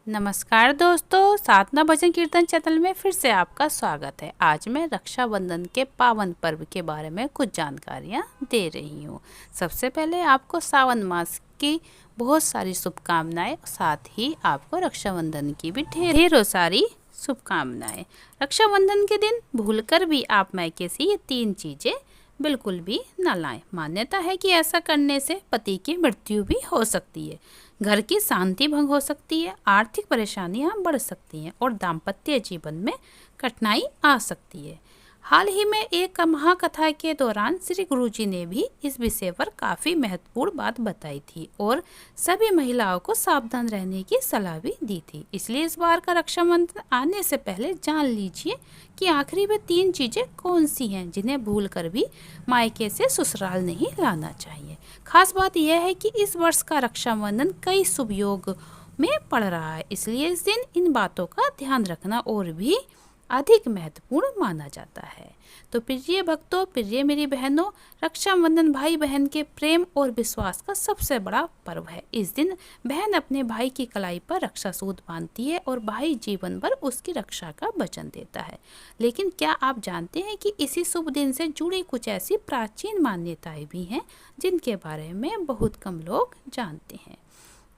नमस्कार दोस्तों, साधना भजन कीर्तन चैनल में फिर से आपका स्वागत है। आज मैं रक्षाबंधन के पावन पर्व के बारे में कुछ जानकारियाँ दे रही हूँ। सबसे पहले आपको सावन मास की बहुत सारी शुभकामनाएं, साथ ही आपको रक्षाबंधन की भी ढेरों सारी शुभकामनाएं। रक्षाबंधन के दिन भूलकर भी आप मायके से ये 3 चीज़ें बिल्कुल भी न लाएं। मान्यता है कि ऐसा करने से पति की मृत्यु भी हो सकती है, घर की शांति भंग हो सकती है, आर्थिक परेशानियां बढ़ सकती हैं और दाम्पत्य जीवन में कठिनाई आ सकती है। हाल ही में एक महाकथा के दौरान श्री गुरुजी ने भी इस विषय पर काफ़ी महत्वपूर्ण बात बताई थी और सभी महिलाओं को सावधान रहने की सलाह भी दी थी। इसलिए इस बार का रक्षाबंधन आने से पहले जान लीजिए कि आखिरी में 3 चीज़ें कौन सी हैं जिन्हें भूलकर भी मायके से ससुराल नहीं लाना चाहिए। खास बात यह है कि इस वर्ष का रक्षाबंधन कई शुभ योग में पड़ रहा है, इसलिए इस दिन इन बातों का ध्यान रखना और भी अधिक महत्वपूर्ण माना जाता है। तो प्रिय भक्तों, प्रिय मेरी बहनों, रक्षाबंधन भाई बहन के प्रेम और विश्वास का सबसे बड़ा पर्व है। इस दिन बहन अपने भाई की कलाई पर रक्षा सूत्र बांधती है और भाई जीवन भर उसकी रक्षा का वचन देता है। लेकिन क्या आप जानते हैं कि इसी शुभ दिन से जुड़ी कुछ ऐसी प्राचीन मान्यताएं भी हैं जिनके बारे में बहुत कम लोग जानते हैं।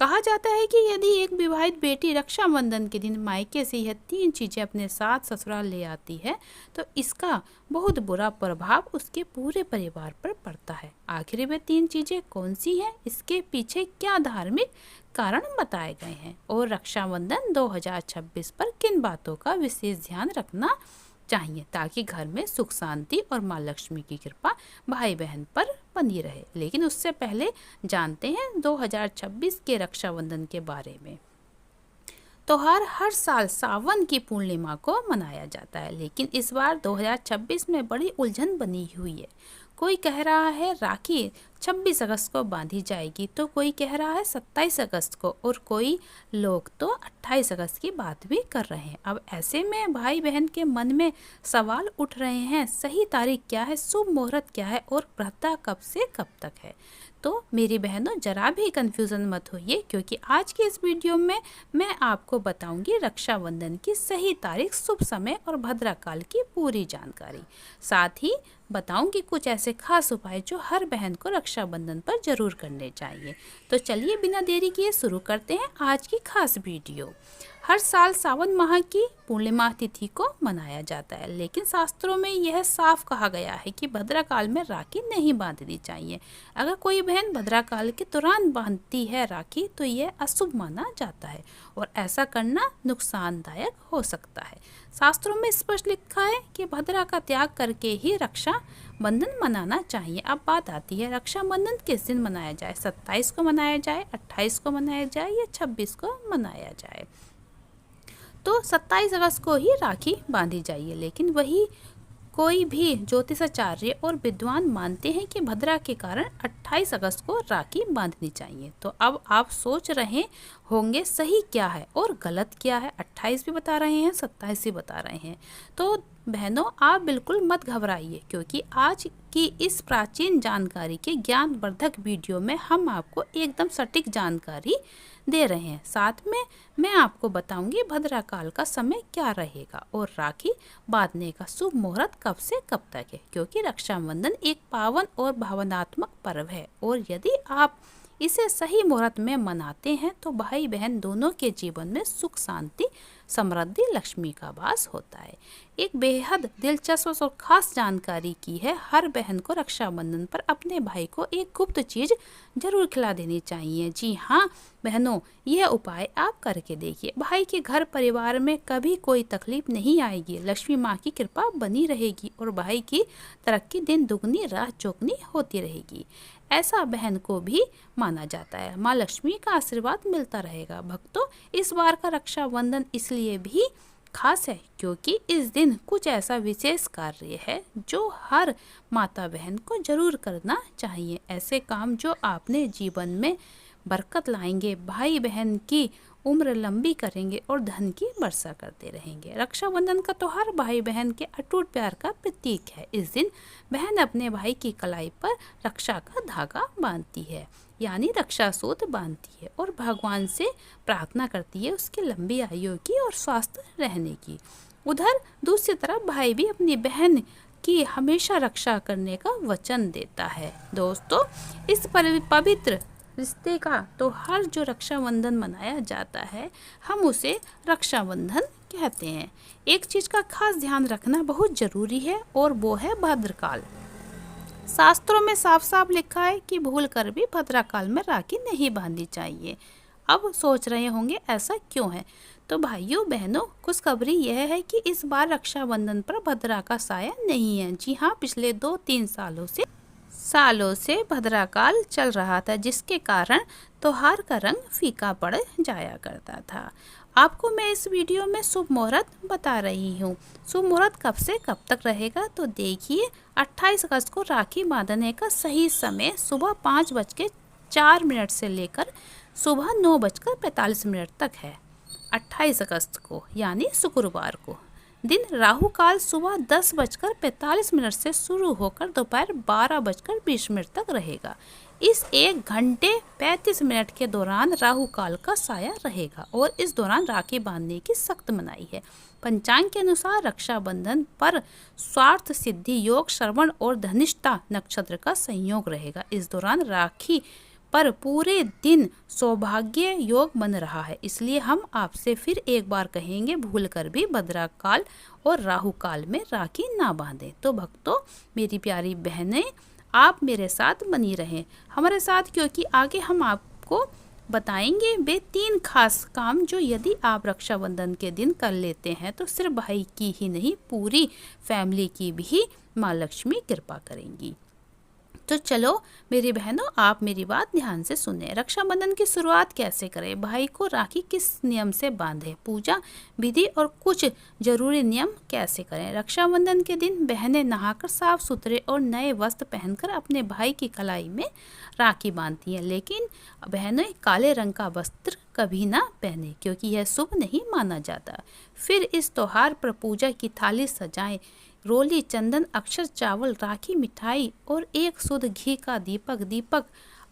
कहा जाता है कि यदि एक विवाहित बेटी रक्षाबंधन के दिन मायके से यह 3 चीज़ें अपने साथ ससुराल ले आती है तो इसका बहुत बुरा प्रभाव उसके पूरे परिवार पर पड़ता है। आखिर वे 3 चीज़ें कौन सी हैं, इसके पीछे क्या धार्मिक कारण बताए गए हैं और रक्षाबंधन 2026 पर किन बातों का विशेष ध्यान रखना चाहिए ताकि घर में सुख शांति और माँ लक्ष्मी की कृपा भाई बहन पर बनी रहे। लेकिन उससे पहले जानते हैं 2026 के रक्षाबंधन के बारे में। त्योहार हर साल सावन की पूर्णिमा को मनाया जाता है, लेकिन इस बार 2026 में बड़ी उलझन बनी हुई है। कोई कह रहा है राखी 26 अगस्त को बांधी जाएगी तो कोई कह रहा है 27 अगस्त को और कोई लोग तो 28 अगस्त की बात भी कर रहे हैं। अब ऐसे में भाई बहन के मन में सवाल उठ रहे हैं, सही तारीख क्या है, शुभ मुहूर्त क्या है और व्रता कब से कब तक है। तो मेरी बहनों, जरा भी कंफ्यूजन मत होइए, क्योंकि आज की इस वीडियो में मैं आपको बताऊंगी रक्षाबंधन की सही तारीख, शुभ समय और भद्राकाल की पूरी जानकारी। साथ ही बताऊंगी कुछ ऐसे खास उपाय जो हर बहन को रक्षाबंधन पर जरूर करने चाहिए। तो चलिए बिना देरी किए शुरू करते हैं आज की खास वीडियो। हर साल सावन माह की पूर्णिमा तिथि को मनाया जाता है, लेकिन शास्त्रों में यह साफ कहा गया है कि भद्राकाल में राखी नहीं बांधनी चाहिए। अगर कोई बहन भद्राकाल के दौरान बांधती है राखी तो यह अशुभ माना जाता है और ऐसा करना नुकसानदायक हो सकता है। शास्त्रों में स्पष्ट लिखा है कि भद्रा का त्याग करके ही रक्षा बंधन मनाना चाहिए। अब बात आती है रक्षाबंधन किस दिन मनाया जाए, 27 को मनाया जाए, 28 को मनाया जाए या 26 को मनाया जाए। तो 27 अगस्त को ही राखी बांधी जाइए, लेकिन वही कोई भी ज्योतिषाचार्य और विद्वान मानते हैं कि भद्रा के कारण 28 अगस्त को राखी बांधनी चाहिए। तो अब आप सोच रहे होंगे सही क्या है और गलत क्या है, 28 भी बता रहे हैं, 27 भी बता रहे हैं। तो बहनों, आप बिल्कुल मत घबराइए, क्योंकि आज की इस प्राचीन जानकारी के ज्ञानवर्धक वीडियो में हम आपको एकदम सटीक जानकारी दे रहे हैं। साथ में मैं आपको बताऊंगी भद्राकाल का समय क्या रहेगा और राखी बांधने का शुभ मुहूर्त कब से कब तक है, क्योंकि रक्षाबंधन एक पावन और भावनात्मक पर्व है और यदि आप इसे सही मुहूर्त में मनाते हैं तो भाई बहन दोनों के जीवन में सुख शांति समृद्धि लक्ष्मी का वास होता है। एक बेहद दिलचस्प और खास जानकारी की है, हर बहन को रक्षाबंधन पर अपने भाई को एक गुप्त चीज जरूर खिला देनी चाहिए। जी हाँ बहनों, यह उपाय आप करके देखिए, भाई के घर परिवार में कभी कोई तकलीफ नहीं आएगी, लक्ष्मी माँ की कृपा बनी रहेगी और भाई की तरक्की दिन दुगनी रात चौगनी होती रहेगी। ऐसा बहन को भी माना जाता है, माँ लक्ष्मी का आशीर्वाद मिलता रहेगा। भक्तों, इस बार का रक्षाबंधन इसलिए भी खास है क्योंकि इस दिन कुछ ऐसा विशेष कार्य है जो हर माता बहन को जरूर करना चाहिए। ऐसे काम जो आपने जीवन में बरकत लाएंगे, भाई बहन की उम्र लंबी करेंगे और धन की वर्षा करते रहेंगे। रक्षाबंधन का त्योहार भाई बहन के अटूट प्यार का प्रतीक है। इस दिन बहन अपने भाई की कलाई पर रक्षा का धागा बांधती है, यानी रक्षा सूत्र बांधती है और भगवान से प्रार्थना करती है उसकी लंबी आयु की और स्वस्थ रहने की। उधर दूसरी तरफ भाई भी अपनी बहन की हमेशा रक्षा करने का वचन देता है। दोस्तों, इस पवित्र रिश्ते का त्योहार जो रक्षाबंधन मनाया जाता है, हम उसे रक्षाबंधन कहते हैं। एक चीज़ का खास ध्यान रखना बहुत ज़रूरी है और वो है भद्रकाल। शास्त्रों में साफ साफ लिखा है कि भूल कर भी भद्रकाल में राखी नहीं बांधनी चाहिए। अब सोच रहे होंगे ऐसा क्यों है? तो भाइयों बहनों, खुशखबरी यह है कि इस बार रक्षाबंधन पर भद्रा का साया नहीं है। जी हाँ, पिछले 2-3 सालों से भद्राकाल चल रहा था, जिसके कारण त्योहार का रंग फीका पड़ जाया करता था। आपको मैं इस वीडियो में शुभ मुहूर्त बता रही हूँ। शुभ मुहूर्त कब से कब तक रहेगा तो देखिए, 28 अगस्त को राखी बांधने का सही समय सुबह 5:04 से लेकर सुबह 9:45 तक है। 28 अगस्त को यानी शुक्रवार को दिन राहु काल सुबह 10:45 से शुरू होकर दोपहर 12:20 तक रहेगा। इस 1 घंटे 35 मिनट के दौरान राहु काल का साया रहेगा और इस दौरान राखी बांधने की सख्त मनाही है। पंचांग के अनुसार रक्षाबंधन पर स्वार्थ सिद्धि योग, श्रवण और धनिष्ठा नक्षत्र का संयोग रहेगा। इस दौरान राखी पर पूरे दिन सौभाग्य योग बन रहा है। इसलिए हम आपसे फिर एक बार कहेंगे, भूल कर भी भद्रकाल और राहु काल में राखी ना बांधें। तो भक्तों, मेरी प्यारी बहनें, आप मेरे साथ बनी रहें हमारे साथ, क्योंकि आगे हम आपको बताएंगे वे 3 खास काम जो यदि आप रक्षाबंधन के दिन कर लेते हैं तो सिर्फ भाई की ही नहीं, पूरी फैमिली की भी माँ लक्ष्मी कृपा करेंगी। तो चलो मेरी बहनों, आप मेरी बात ध्यान से सुने। रक्षाबंधन की शुरुआत कैसे करें, भाई को राखी किस नियम से बांधें, पूजा विधि और कुछ जरूरी नियम कैसे करें। रक्षाबंधन के दिन बहनें नहाकर साफ सुथरे और नए वस्त्र पहनकर अपने भाई की कलाई में राखी बांधती हैं, लेकिन बहनें काले रंग का वस्त्र कभी ना पहने, क्योंकि यह शुभ नहीं माना जाता। फिर इस त्योहार पर पूजा की थाली सजाएं, रोली, चंदन, अक्षर, चावल, राखी, मिठाई और एक शुद्ध घी का दीपक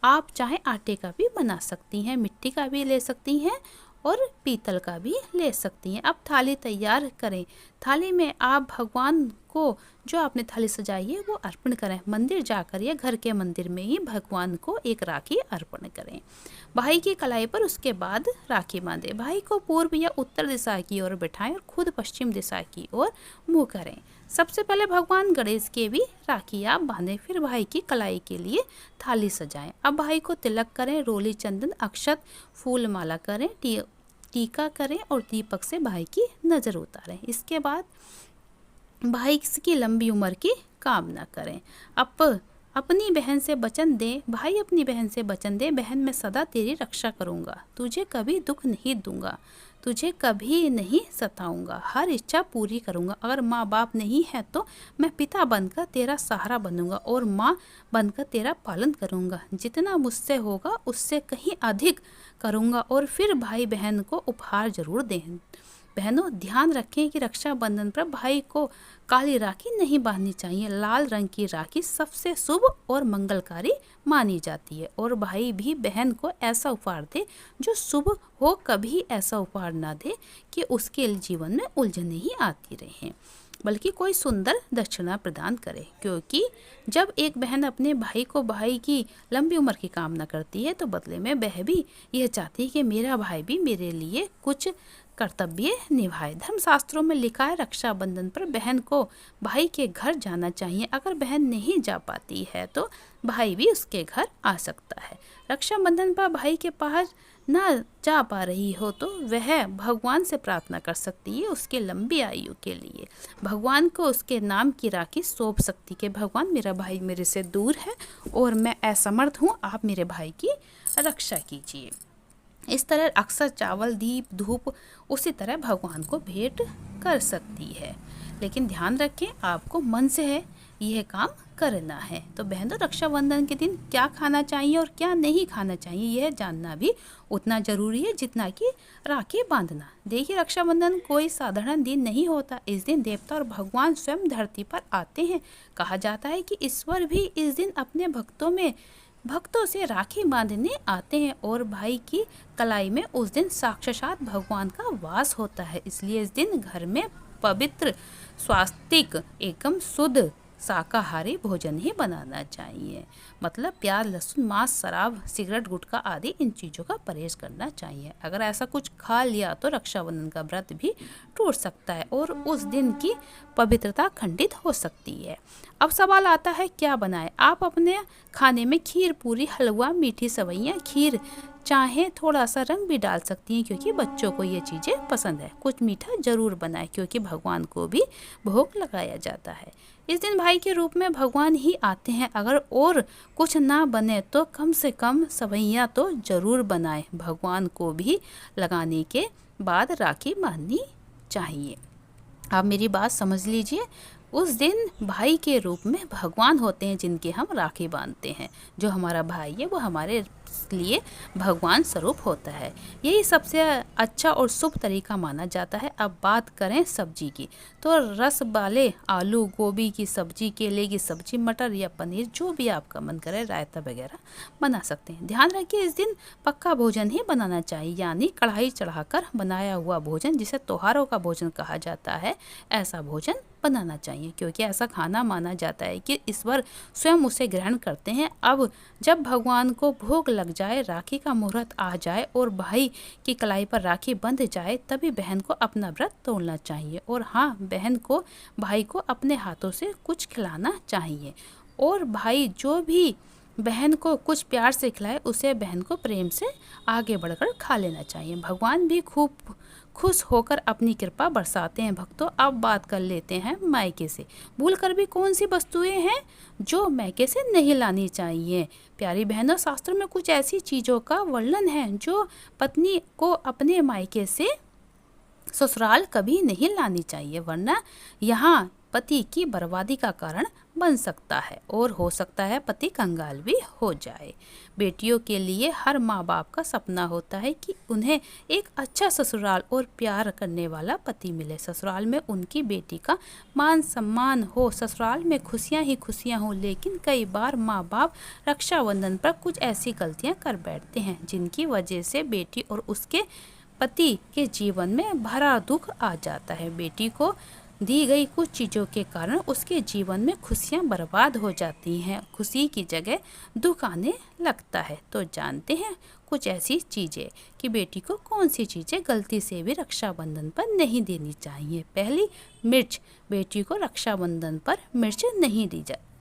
आप चाहे आटे का भी बना सकती हैं, मिट्टी का भी ले सकती हैं और पीतल का भी ले सकती हैं। अब थाली तैयार करें। थाली में आप भगवान को जो आपने थाली सजाई है वो अर्पण करें। मंदिर जाकर या घर के मंदिर में ही भगवान को एक राखी अर्पण करें। भाई की कलाई पर उसके बाद राखी बांधें। भाई को पूर्व या उत्तर दिशा की ओर बैठाएं और खुद पश्चिम दिशा की ओर मुँह करें। सबसे पहले भगवान गणेश के भी राखी आप बांधें, फिर भाई की कलाई के लिए थाली सजाएं। अब भाई को तिलक करें, रोली, चंदन, अक्षत, फूल माला करें, टीका करें और दीपक से भाई की नज़र उतारें। इसके बाद भाई की लंबी उम्र की कामना करें। अपनी बहन से वचन दें, भाई अपनी बहन से वचन दे, बहन मैं सदा तेरी रक्षा करूँगा, तुझे कभी दुख नहीं दूंगा, तुझे कभी नहीं सताऊंगा, हर इच्छा पूरी करूंगा। अगर माँ बाप नहीं है तो मैं पिता बनकर तेरा सहारा बनूंगा और माँ बनकर तेरा पालन करूंगा। जितना मुझसे होगा उससे कहीं अधिक करूंगा। और फिर भाई बहन को उपहार जरूर दें। बहनों, ध्यान रखें कि रक्षाबंधन पर भाई को काली राखी नहीं बांधनी चाहिए। लाल रंग की राखी सबसे शुभ और मंगलकारी मानी जाती है और भाई भी बहन को ऐसा उपहार दे जो शुभ हो। कभी ऐसा उपहार ना दे कि उसके जीवन में उलझने ही आती रहें, बल्कि कोई सुंदर दक्षिणा प्रदान करे। क्योंकि जब एक बहन अपने भाई की लंबी उम्र की कामना करती है तो बदले में वह भी यह चाहती है कि मेरा भाई भी मेरे लिए कुछ कर्तव्य निभाए। धर्मशास्त्रों में लिखा है, रक्षाबंधन पर बहन को भाई के घर जाना चाहिए। अगर बहन नहीं जा पाती है तो भाई भी उसके घर आ सकता है। रक्षाबंधन पर भाई के पास ना जा पा रही हो तो वह भगवान से प्रार्थना कर सकती है उसके लंबी आयु के लिए। भगवान को उसके नाम की राखी सौंप सकती है। भगवान, मेरा भाई मेरे से दूर है और मैं असमर्थ हूँ, आप मेरे भाई की रक्षा कीजिए। इस तरह अक्सर चावल, दीप, धूप उसी तरह भगवान को भेंट कर सकती है। लेकिन ध्यान रखें, आपको मन से है यह काम करना है। तो बहनों, रक्षाबंधन के दिन क्या खाना चाहिए और क्या नहीं खाना चाहिए यह जानना भी उतना ज़रूरी है जितना कि राखी बांधना। देखिए, रक्षाबंधन कोई साधारण दिन नहीं होता। इस दिन देवता और भगवान स्वयं धरती पर आते हैं। कहा जाता है कि ईश्वर भी इस दिन अपने भक्तों से राखी बांधने आते हैं और भाई की कलाई में उस दिन साक्षात भगवान का वास होता है। इसलिए इस दिन घर में पवित्र, स्वास्तिक एवं शुद्ध शाकाहारी भोजन ही बनाना चाहिए। मतलब प्याज, लहसुन, मांस, शराब, सिगरेट, गुटखा आदि इन चीज़ों का परहेज करना चाहिए। अगर ऐसा कुछ खा लिया तो रक्षाबंधन का व्रत भी टूट सकता है और उस दिन की पवित्रता खंडित हो सकती है। अब सवाल आता है, क्या बनाएं? आप अपने खाने में खीर, पूरी, हलवा, मीठी सवैयाँ, खीर चाहे थोड़ा सा रंग भी डाल सकती हैं क्योंकि बच्चों को ये चीज़ें पसंद है। कुछ मीठा जरूर बनाएं क्योंकि भगवान को भी भोग लगाया जाता है। इस दिन भाई के रूप में भगवान ही आते हैं। अगर और कुछ ना बने तो कम से कम सवैयाँ तो जरूर बनाएं। भगवान को भी लगाने के बाद राखी बांधनी चाहिए। आप मेरी बात समझ लीजिए। उस दिन भाई के रूप में भगवान होते हैं जिनके हम राखी बांधते हैं। जो हमारा भाई है वो हमारे लिए भगवान स्वरूप होता है। यही सबसे अच्छा और शुभ तरीका माना जाता है। अब बात करें सब्जी की, तो रस वाले आलू, गोभी की सब्जी, केले की सब्जी, मटर या पनीर, जो भी आपका मन करे, रायता वगैरह बना सकते हैं। ध्यान रखिए, इस दिन पक्का भोजन ही बनाना चाहिए, यानी कढ़ाई चढ़ाकर बनाया हुआ भोजन, जिसे त्योहारों का भोजन कहा जाता है, ऐसा भोजन बनाना चाहिए क्योंकि ऐसा खाना माना जाता है कि ईश्वर स्वयं उसे ग्रहण करते हैं। अब जब भगवान को भोग लग जाए, राखी का मुहूर्त आ जाए और भाई की कलाई पर राखी बंध जाए, तभी बहन को अपना व्रत तोड़ना चाहिए। और हाँ, बहन को भाई को अपने हाथों से कुछ खिलाना चाहिए और भाई जो भी बहन को कुछ प्यार से खिलाए उसे बहन को प्रेम से आगे बढ़कर खा लेना चाहिए। भगवान भी खूब खुश होकर अपनी कृपा बरसाते हैं। भक्तों, अब बात कर लेते हैं मायके से। भूल कर भी कौन सी वस्तुएं हैं जो मायके से नहीं लानी चाहिए? प्यारी बहनों, शास्त्रों में कुछ ऐसी चीज़ों का वर्णन है जो पत्नी को अपने मायके से ससुराल कभी नहीं लानी चाहिए, वरना यहाँ पति की बर्बादी का कारण बन सकता है और हो सकता है पति कंगाल भी हो जाए। बेटियों के लिए हर माँ बाप का सपना होता है कि उन्हें एक अच्छा ससुराल और प्यार करने वाला पति मिले। ससुराल में उनकी बेटी का मान सम्मान हो, ससुराल में खुशियाँ ही खुशियाँ हो। लेकिन कई बार माँ बाप रक्षाबंधन पर कुछ ऐसी गलतियाँ कर बैठते हैं जिनकी वजह से बेटी और उसके पति के जीवन में भरा दुख आ जाता है। बेटी को दी गई कुछ चीज़ों के कारण उसके जीवन में खुशियां बर्बाद हो जाती हैं, खुशी की जगह दुख आने लगता है। तो जानते हैं कुछ ऐसी चीज़ें कि बेटी को कौन सी चीज़ें गलती से भी रक्षाबंधन पर नहीं देनी चाहिए। पहली, मिर्च। बेटी को रक्षाबंधन पर मिर्च नहीं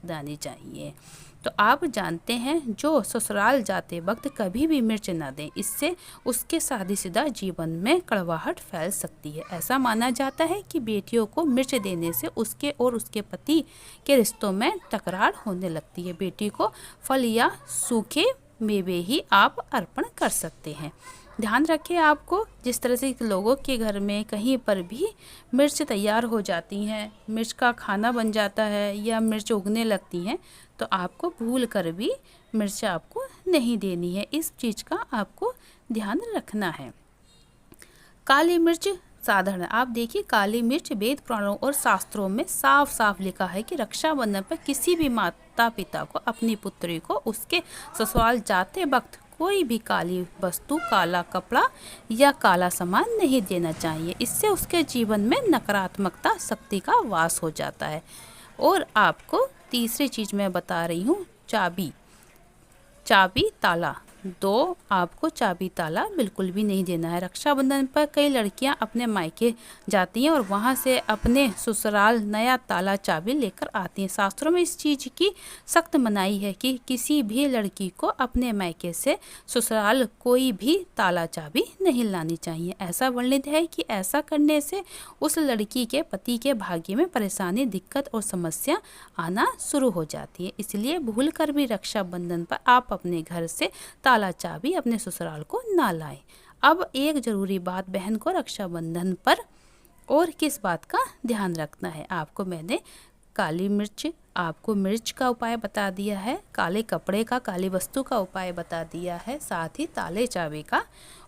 जानी चाहिए। तो आप जानते हैं, जो ससुराल जाते वक्त कभी भी मिर्च ना दें, इससे उसके शादीशुदा जीवन में कड़वाहट फैल सकती है। ऐसा माना जाता है कि बेटियों को मिर्च देने से उसके और उसके पति के रिश्तों में तकरार होने लगती है। बेटी को फल या सूखे मेवे ही आप अर्पण कर सकते हैं। ध्यान रखें, आपको जिस तरह से लोगों के घर में कहीं पर भी मिर्च तैयार हो जाती हैं, मिर्च का खाना बन जाता है या मिर्च उगने लगती हैं, तो आपको भूल कर भी मिर्च आपको नहीं देनी है। इस चीज़ का आपको ध्यान रखना है। काली मिर्च साधारण, आप देखिए, काली मिर्च वेद पुराणों और शास्त्रों में साफ साफ लिखा है कि रक्षाबंधन पर किसी भी माता पिता को अपनी पुत्री को उसके ससुराल जाते वक्त कोई भी काली वस्तु, काला कपड़ा या काला सामान नहीं देना चाहिए। इससे उसके जीवन में नकारात्मकता शक्ति का वास हो जाता है। और आपको तीसरी चीज़ मैं बता रही हूँ, चाबी ताला। आपको चाबी ताला बिल्कुल भी नहीं देना है। रक्षाबंधन पर कई लड़कियां अपने मायके जाती हैं और वहां से अपने ससुराल नया ताला चाबी लेकर आती हैं। शास्त्रों में इस चीज़ की सख्त मनाही है कि किसी भी लड़की को अपने मायके से ससुराल कोई भी ताला चाबी नहीं लानी चाहिए। ऐसा वर्णित है कि ऐसा करने से उस लड़की के पति के भाग्य में परेशानी, दिक्कत और समस्या आना शुरू हो जाती है। इसलिए भूल कर भी रक्षाबंधन पर आप अपने घर से ताला चाबी अपने ससुराल को ना लाएं। अब एक ज़रूरी बात, बहन को रक्षाबंधन पर और किस बात का ध्यान रखना है, आपको मैंने काली मिर्च, आपको मिर्च का उपाय बता दिया है, काले कपड़े का, काली वस्तु का उपाय बता दिया है, साथ ही ताले चाबी का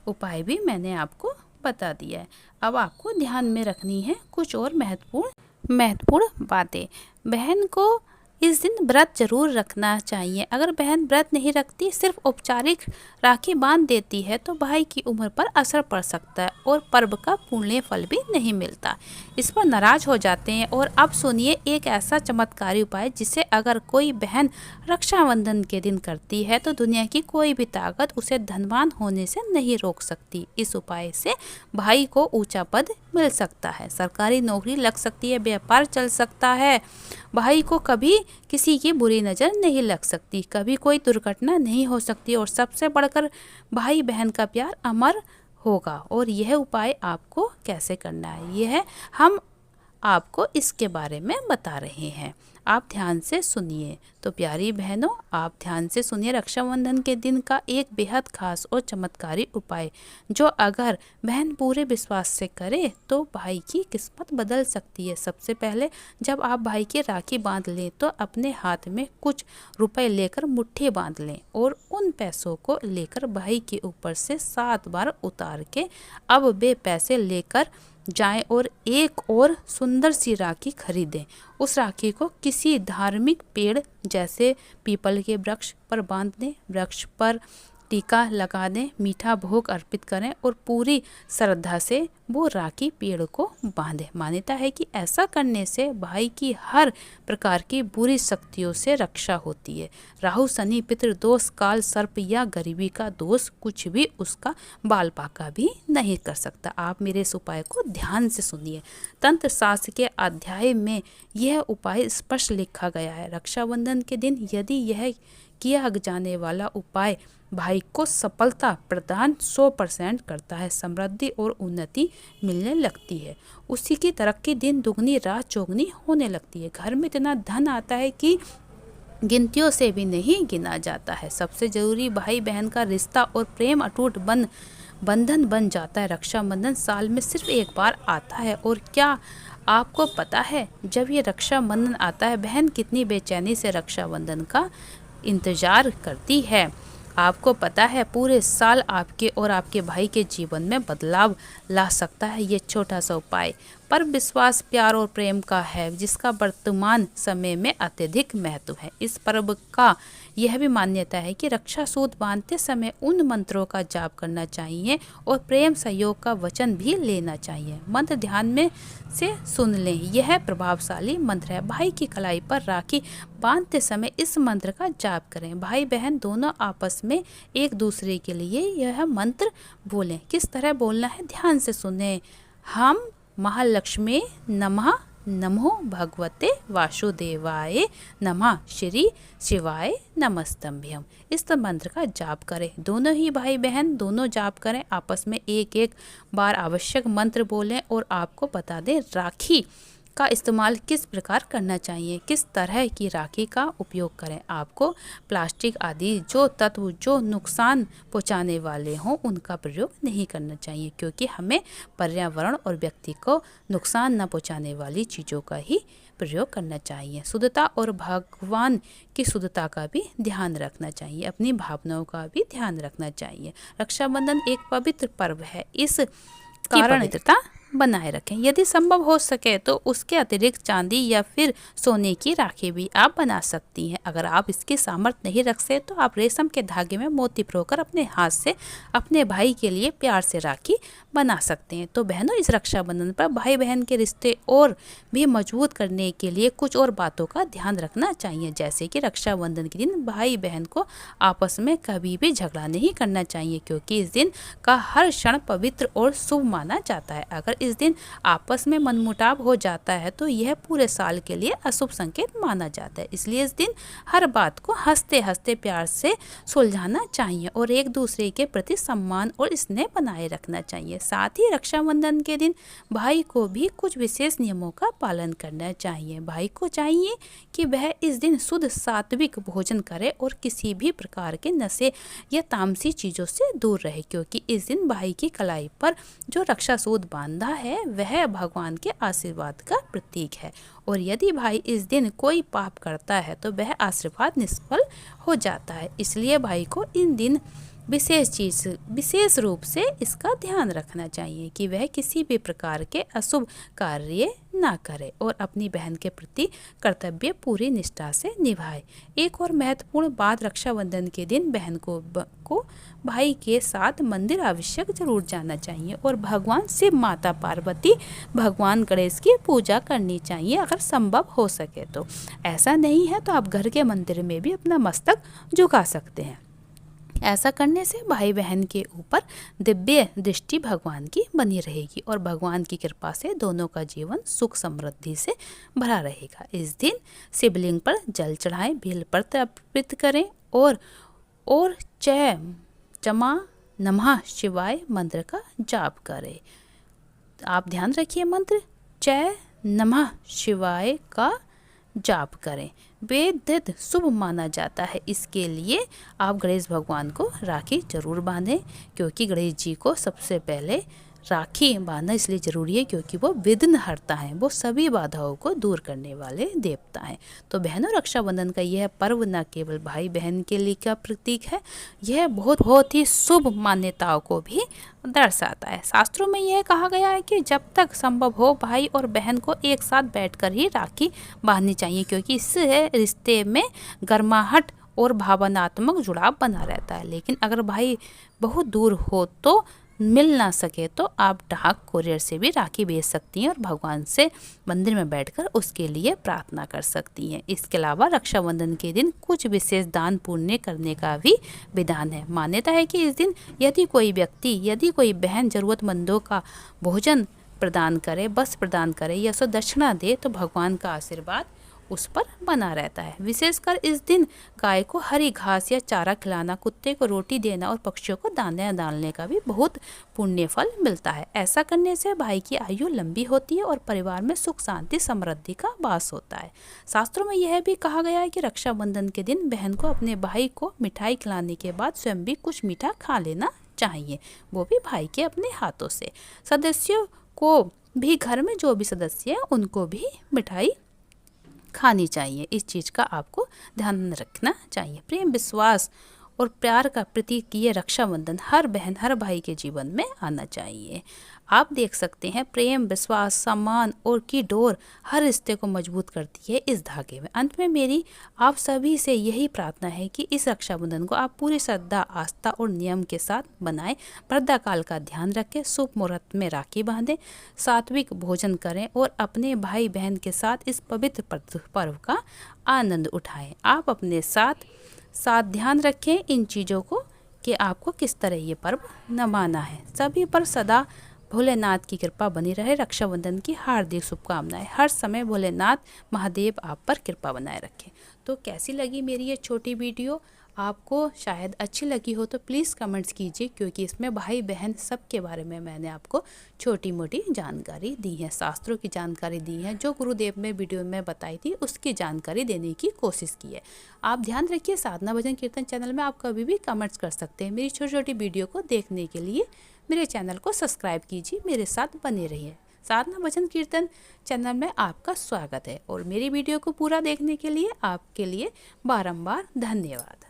उपाय भी मैंने आपको बता दिया है। अब आपको ध्यान में रखनी है कुछ और महत्वपूर्ण बातें। बहन को इस दिन व्रत जरूर रखना चाहिए। अगर बहन व्रत नहीं रखती, सिर्फ औपचारिक राखी बांध देती है तो भाई की उम्र पर असर पड़ सकता है और पर्व का पुण्य फल भी नहीं मिलता। इस पर नाराज हो जाते हैं। और अब सुनिए एक ऐसा चमत्कारी उपाय जिसे अगर कोई बहन रक्षाबंधन के दिन करती है तो दुनिया की कोई भी ताकत उसे धनवान होने से नहीं रोक सकती। इस उपाय से भाई को ऊंचा पद मिल सकता है, सरकारी नौकरी लग सकती है, व्यापार चल सकता है, भाई को कभी किसी की बुरी नज़र नहीं लग सकती, कभी कोई दुर्घटना नहीं हो सकती और सबसे बढ़कर भाई बहन का प्यार अमर होगा। और यह उपाय आपको कैसे करना है, यह हम आपको इसके बारे में बता रहे हैं। आप ध्यान से सुनिए। तो प्यारी बहनों, आप ध्यान से सुनिए रक्षाबंधन के दिन का एक बेहद खास और चमत्कारी उपाय जो अगर बहन पूरे विश्वास से करे तो भाई की किस्मत बदल सकती है। सबसे पहले जब आप भाई की राखी बांध लें तो अपने हाथ में कुछ रुपए लेकर मुट्ठी बांध लें और उन पैसों को लेकर भाई के ऊपर से 7 बार उतार के अब वे पैसे लेकर जाएं और एक और सुंदर सी राखी खरीदें। उस राखी को किसी धार्मिक पेड़ जैसे पीपल के वृक्ष पर बांध दें, वृक्ष पर टीका लगा दें, मीठा भोग अर्पित करें और पूरी श्रद्धा से वो राखी पेड़ को बांधें। मान्यता है कि ऐसा करने से भाई की हर प्रकार की बुरी शक्तियों से रक्षा होती है। राहु शनि पितृ दोष, काल सर्प या गरीबी का दोष कुछ भी उसका बाल पाका भी नहीं कर सकता। आप मेरे इस उपाय को ध्यान से सुनिए। तंत्र शास्त्र के अध्याय में यह उपाय स्पष्ट लिखा गया है। रक्षाबंधन के दिन यदि यह किया जाने वाला उपाय भाई को सफलता प्रदान 100% करता है, समृद्धि और उन्नति मिलने लगती है, उसी की तरक्की दिन दुगनी रात चौगनी होने लगती है, घर में इतना धन आता है कि गिनतियों से भी नहीं गिना जाता है। सबसे जरूरी भाई बहन का रिश्ता और प्रेम अटूट बंधन बन जाता है। रक्षाबंधन साल में सिर्फ एक बार आता है और क्या आपको पता है जब ये रक्षाबंधन आता है बहन कितनी बेचैनी से रक्षाबंधन का इंतजार करती है। आपको पता है पूरे साल आपके और आपके भाई के जीवन में बदलाव ला सकता है ये छोटा सा उपाय। पर विश्वास प्यार और प्रेम का है जिसका वर्तमान समय में अत्यधिक महत्व है। इस पर्व का यह भी मान्यता है कि रक्षा सूत्र बांधते समय उन मंत्रों का जाप करना चाहिए और प्रेम सहयोग का वचन भी लेना चाहिए। मंत्र ध्यान में से सुन लें, यह प्रभावशाली मंत्र है। भाई की कलाई पर राखी बांधते समय इस मंत्र का जाप करें। भाई बहन दोनों आपस में एक दूसरे के लिए यह मंत्र बोलें। किस तरह बोलना है ध्यान से सुने। हम महालक्ष्मी नमः, नमो भगवते वासुदेवाय नमः, श्री शिवाय नमस्तभ्यम। इस मंत्र का जाप करें। दोनों ही भाई बहन दोनों जाप करें, आपस में एक एक बार आवश्यक मंत्र बोलें। और आपको बता दें राखी का इस्तेमाल किस प्रकार करना चाहिए, किस तरह की राखी का उपयोग करें। आपको प्लास्टिक आदि जो तत्व जो नुकसान पहुंचाने वाले हों उनका प्रयोग नहीं करना चाहिए, क्योंकि हमें पर्यावरण और व्यक्ति को नुकसान न पहुंचाने वाली चीज़ों का ही प्रयोग करना चाहिए। शुद्धता और भगवान की शुद्धता का भी ध्यान रखना चाहिए, अपनी भावनाओं का भी ध्यान रखना चाहिए। रक्षाबंधन एक पवित्र पर्व है, इस कारण पवित्रता बनाए रखें। यदि संभव हो सके तो उसके अतिरिक्त चांदी या फिर सोने की राखी भी आप बना सकती हैं। अगर आप इसकी सामर्थ्य नहीं रख सकते तो आप रेशम के धागे में मोती पिरोकर अपने हाथ से अपने भाई के लिए प्यार से राखी बना सकते हैं। तो बहनों, इस रक्षाबंधन पर भाई बहन के रिश्ते और भी मजबूत करने के लिए कुछ और बातों का ध्यान रखना चाहिए, जैसे कि रक्षाबंधन के दिन भाई बहन को आपस में कभी भी झगड़ा नहीं करना चाहिए, क्योंकि इस दिन का हर क्षण पवित्र और शुभ माना जाता है। अगर इस दिन आपस में मनमुटाव हो जाता है तो यह पूरे साल के लिए अशुभ संकेत माना जाता है। इसलिए इस दिन हर बात को हंसते हंसते प्यार से सुलझाना चाहिए और एक दूसरे के प्रति सम्मान और स्नेह बनाए रखना चाहिए। साथ ही रक्षाबंधन के दिन भाई को भी कुछ विशेष नियमों का पालन करना चाहिए। भाई को चाहिए कि वह इस दिन शुद्ध सात्विक भोजन करे और किसी भी प्रकार के नशे या तामसी चीज़ों से दूर रहे, क्योंकि इस दिन भाई की कलाई पर जो रक्षा सूत्र बांधा है वह भगवान के आशीर्वाद का प्रतीक है, और यदि भाई इस दिन कोई पाप करता है तो वह आशीर्वाद निष्फल हो जाता है। इसलिए भाई को इन दिन विशेष रूप से इसका ध्यान रखना चाहिए कि वह किसी भी प्रकार के अशुभ कार्य ना करे और अपनी बहन के प्रति कर्तव्य पूरी निष्ठा से निभाए। एक और महत्वपूर्ण बात, रक्षाबंधन के दिन बहन को भाई के साथ मंदिर आवश्यक जरूर जाना चाहिए और भगवान शिव, माता पार्वती, भगवान गणेश की पूजा करनी चाहिए अगर संभव हो सके तो। ऐसा नहीं है तो आप घर के मंदिर में भी अपना मस्तक झुका सकते हैं। ऐसा करने से भाई बहन के ऊपर दिव्य दृष्टि भगवान की बनी रहेगी और भगवान की कृपा से दोनों का जीवन सुख समृद्धि से भरा रहेगा। इस दिन शिवलिंग पर जल चढ़ाएं, बेलपत्र अर्पित करें और चमा नमः शिवाय मंत्र का जाप करें। आप ध्यान रखिए, मंत्र जय नमः शिवाय का जाप करें। वेद शुभ माना जाता है, इसके लिए आप गणेश भगवान को राखी जरूर बांधें, क्योंकि गणेश जी को सबसे पहले राखी बांधना इसलिए ज़रूरी है क्योंकि वो विघ्न हरता है, वो सभी बाधाओं को दूर करने वाले देवता हैं। तो बहनों, रक्षाबंधन का यह पर्व न केवल भाई बहन के लिए का प्रतीक है, यह बहुत ही शुभ मान्यताओं को भी दर्शाता है। शास्त्रों में यह कहा गया है कि जब तक संभव हो भाई और बहन को एक साथ बैठकर ही राखी बांधनी चाहिए, क्योंकि इससे रिश्ते में गर्माहट और भावनात्मक जुड़ाव बना रहता है। लेकिन अगर भाई बहुत दूर हो तो मिल ना सके तो आप डाक कोरियर से भी राखी भेज सकती हैं और भगवान से मंदिर में बैठकर उसके लिए प्रार्थना कर सकती हैं। इसके अलावा रक्षाबंधन के दिन कुछ विशेष दान पुण्य करने का भी विधान है। मान्यता है कि इस दिन यदि कोई बहन ज़रूरतमंदों का भोजन प्रदान करे, वस्त्र प्रदान करे या सो दक्षिणा दे तो भगवान का आशीर्वाद उस पर बना रहता है। विशेषकर इस दिन गाय को हरी घास या चारा खिलाना, कुत्ते को रोटी देना और पक्षियों को दाने डालने का भी बहुत पुण्य फल मिलता है। ऐसा करने से भाई की आयु लंबी होती है और परिवार में सुख शांति समृद्धि का वास होता है। शास्त्रों में यह भी कहा गया है कि रक्षाबंधन के दिन बहन को अपने भाई को मिठाई खिलाने के बाद स्वयं भी कुछ मीठा खा लेना चाहिए, वो भी भाई के अपने हाथों से। सदस्यों को भी, घर में जो भी सदस्य है उनको भी मिठाई खानी चाहिए। इस चीज़ का आपको ध्यान रखना चाहिए। प्रेम, विश्वास और प्यार का प्रतीक ये रक्षाबंधन हर बहन हर भाई के जीवन में आना चाहिए। आप देख सकते हैं, प्रेम, विश्वास, सम्मान और की डोर हर रिश्ते को मजबूत करती है इस धागे में। अंत में मेरी आप सभी से यही प्रार्थना है कि इस रक्षाबंधन को आप पूरी श्रद्धा, आस्था और नियम के साथ बनाएं। प्रातःकाल का ध्यान रखें, शुभ मुहूर्त में राखी बांधें, सात्विक भोजन करें और अपने भाई बहन के साथ इस पवित्र पर्व का आनंद उठाएं। आप अपने साथ ध्यान रखें इन चीज़ों को कि आपको किस तरह ये पर्व मनाना है। सभी पर सदा भोलेनाथ की कृपा बनी रहे। रक्षाबंधन की हार्दिक शुभकामनाएं। हर समय भोलेनाथ महादेव आप पर कृपा बनाए रखें। तो कैसी लगी मेरी ये छोटी वीडियो? आपको शायद अच्छी लगी हो तो प्लीज़ कमेंट्स कीजिए, क्योंकि इसमें भाई बहन सब के बारे में मैंने आपको छोटी मोटी जानकारी दी है, शास्त्रों की जानकारी दी है, जो गुरुदेव में वीडियो में बताई थी उसकी जानकारी देने की कोशिश की है। आप ध्यान रखिए, साधना भजन कीर्तन चैनल में आप कभी भी कमेंट्स कर सकते हैं। मेरी छोटी छोटी वीडियो को देखने के लिए मेरे चैनल को सब्सक्राइब कीजिए, मेरे साथ बने रहिए। साधना भजन कीर्तन चैनल में आपका स्वागत है और मेरी वीडियो को पूरा देखने के लिए आपके लिए बारंबार धन्यवाद।